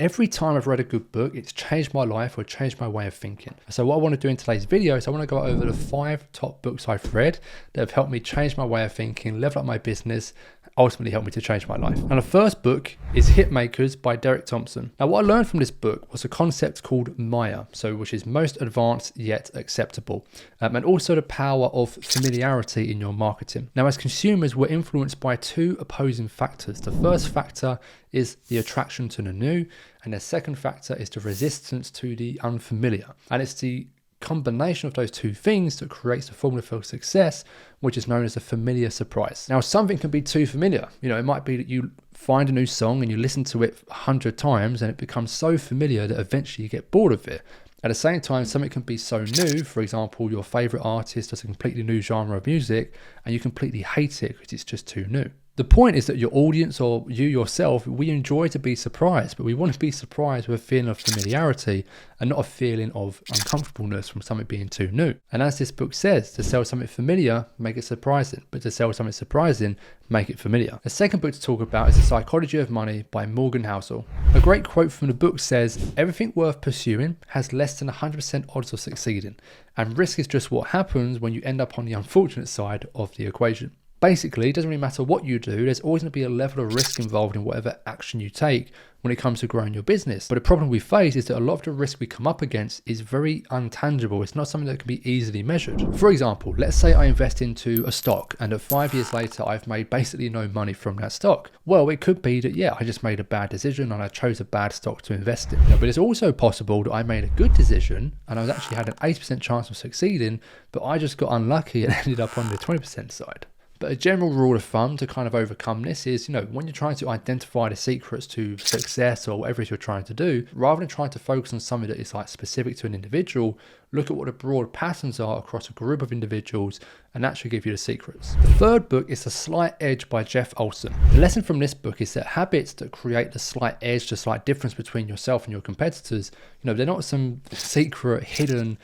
Every time I've read a good book, it's changed my life or changed my way of thinking. So what I want to do in today's video is I want to go over the 5 top books I've read that have helped me change my way of thinking, level up my business, ultimately helped me to change my life. And the first book is Hitmakers by Derek Thompson. Now what I learned from this book was a concept called MAYA, which is most advanced yet acceptable, and also the power of familiarity in your marketing. Now as consumers, we're influenced by 2 opposing factors. The first factor is the attraction to the new, and the second factor is the resistance to the unfamiliar. And it's the combination of those 2 things that creates the formula for success, which is known as a familiar surprise. Now, something can be too familiar. It might be that you find a new song and you listen to it 100 times and it becomes so familiar that eventually you get bored of it. At the same time, something can be so new, for example, your favorite artist does a completely new genre of music and you completely hate it because it's just too new. The point is that your audience or you yourself, we enjoy to be surprised, but we want to be surprised with a feeling of familiarity and not a feeling of uncomfortableness from something being too new. And as this book says, to sell something familiar, make it surprising, but to sell something surprising, make it familiar. The second book to talk about is The Psychology of Money by Morgan Housel. A great quote from the book says, "Everything worth pursuing has less than 100% odds of succeeding, and risk is just what happens when you end up on the unfortunate side of the equation." Basically, it doesn't really matter what you do, there's always going to be a level of risk involved in whatever action you take when it comes to growing your business. But the problem we face is that a lot of the risk we come up against is very untangible. It's not something that can be easily measured. For example, let's say I invest into a stock and that 5 years later I've made basically no money from that stock. Well, it could be that, I just made a bad decision and I chose a bad stock to invest in. But it's also possible that I made a good decision and I actually had an 80% chance of succeeding, but I just got unlucky and ended up on the 20% side. But a general rule of thumb to kind of overcome this is, when you're trying to identify the secrets to success or whatever it is you're trying to do, rather than trying to focus on something that is specific to an individual, look at what the broad patterns are across a group of individuals, and that should give you the secrets. The third book is The Slight Edge by Jeff Olson. The lesson from this book is that habits that create the slight edge, the slight difference between yourself and your competitors, they're not some secret, hidden,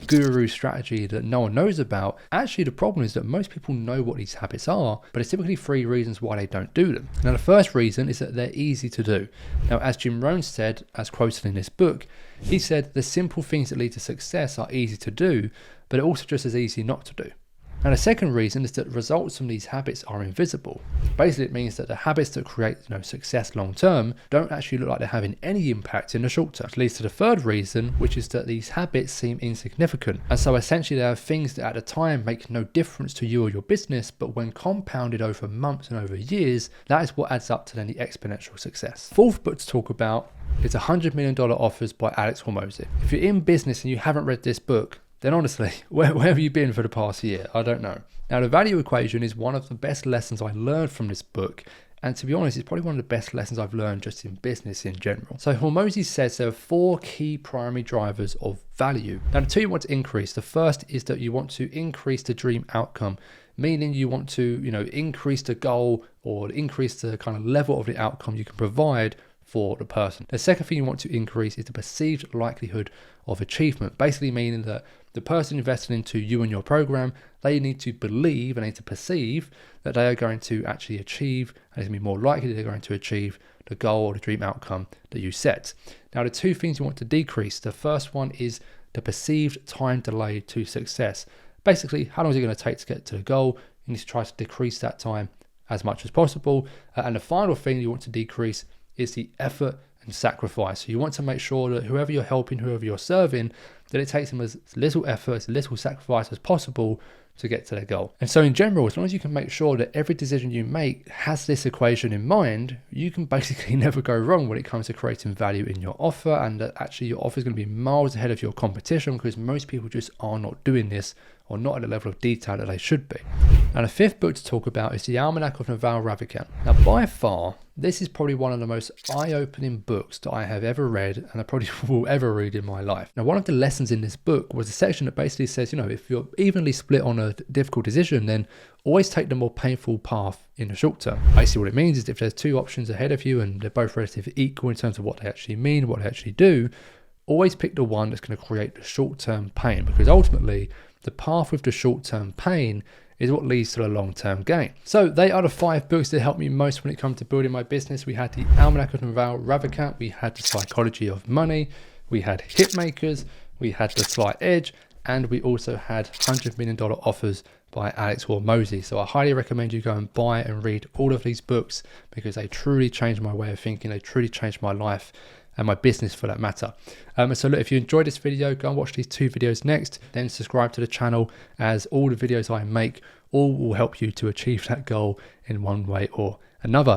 guru strategy that no one knows about. Actually, the problem is that most people know what these habits are, but it's typically 3 reasons why they don't do them. Now, the first reason is that they're easy to do. Now, as Jim Rohn said, as quoted in this book, he said, "The simple things that lead to success are easy to do, but also just as easy not to do." Now, the second reason is that results from these habits are invisible. Basically, it means that the habits that create success long term don't actually look like they're having any impact in the short term. Which leads to the third reason, which is that these habits seem insignificant. And so essentially, they are things that at the time make no difference to you or your business, but when compounded over months and over years, that is what adds up to then the exponential success. Fourth book to talk about is $100 Million Offers by Alex Hormozi. If you're in business and you haven't read this book, then honestly, where have you been for the past year? I don't know. Now, the value equation is one of the best lessons I learned from this book. And to be honest, it's probably one of the best lessons I've learned just in business in general. So Hormozi says there are 4 key primary drivers of value. Now, the 2 you want to increase. The first is that you want to increase the dream outcome, meaning you want to, increase the goal or increase the kind of level of the outcome you can provide for the person. The second thing you want to increase is the perceived likelihood of achievement, basically meaning that the person investing into you and your program, they need to believe and they need to perceive that they are going to actually achieve, and it's going to be more likely that they're going to achieve the goal or the dream outcome that you set. Now, the 2 things you want to decrease, the first one is the perceived time delay to success. Basically, how long is it going to take to get to the goal? You need to try to decrease that time as much as possible. And the final thing you want to decrease is the effort and sacrifice. So you want to make sure that whoever you're helping, whoever you're serving, that it takes them as little effort, as little sacrifice as possible to get to their goal. And so in general, as long as you can make sure that every decision you make has this equation in mind, you can basically never go wrong when it comes to creating value in your offer, and that actually your offer is going to be miles ahead of your competition because most people just are not doing this or not at the level of detail that they should be. And the 5th book to talk about is The Almanac of Naval Ravikant. Now, by far, this is probably one of the most eye-opening books that I have ever read and I probably will ever read in my life. Now, one of the lessons in this book was a section that basically says, if you're evenly split on a difficult decision, then always take the more painful path in the short term. Basically, what it means is if there's 2 options ahead of you and they're both relatively equal in terms of what they actually mean, what they actually do, always pick the one that's going to create the short-term pain, because ultimately the path with the short-term pain is what leads to the long-term gain. So they are the 5 books that helped me most when it comes to building my business. We had the Almanac of Naval Ravikant, we had the Psychology of Money, we had Hitmakers, we had The Slight Edge, and we also had $100 Million Offers by Alex Hormozi. So I highly recommend you go and buy and read all of these books because they truly changed my way of thinking. They truly changed my life and my business for that matter. So look, if you enjoyed this video, go and watch these 2 videos next, then subscribe to the channel, as all the videos I make all will help you to achieve that goal in one way or another.